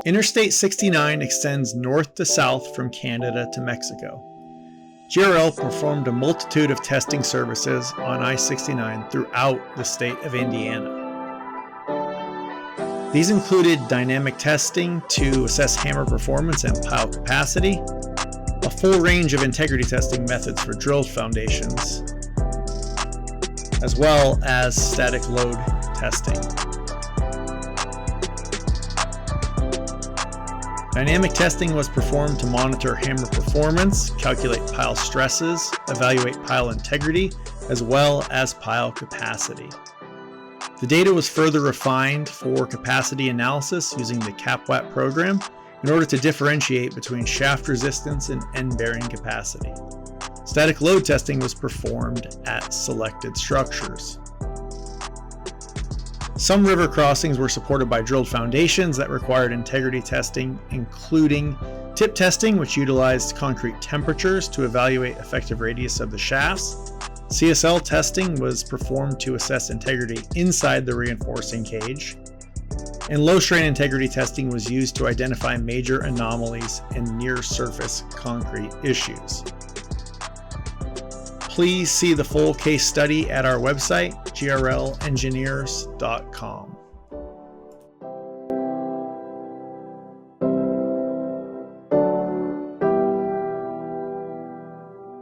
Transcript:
Interstate 69 extends north to south from Canada to Mexico. GRL performed a multitude of testing services on I-69 throughout the state of Indiana. These included dynamic testing to assess hammer performance and pile capacity, a full range of integrity testing methods for drilled foundations, as well as static load testing. Dynamic testing was performed to monitor hammer performance, calculate pile stresses, evaluate pile integrity, as well as pile capacity. The data was further refined for capacity analysis using the CAPWAP program in order to differentiate between shaft resistance and end bearing capacity. Static load testing was performed at selected structures. Some river crossings were supported by drilled foundations that required integrity testing, including tip testing, which utilized concrete temperatures to evaluate effective radius of the shafts. CSL testing was performed to assess integrity inside the reinforcing cage. And low strain integrity testing was used to identify major anomalies and near surface concrete issues. Please see the full case study at our website, grlengineers.com.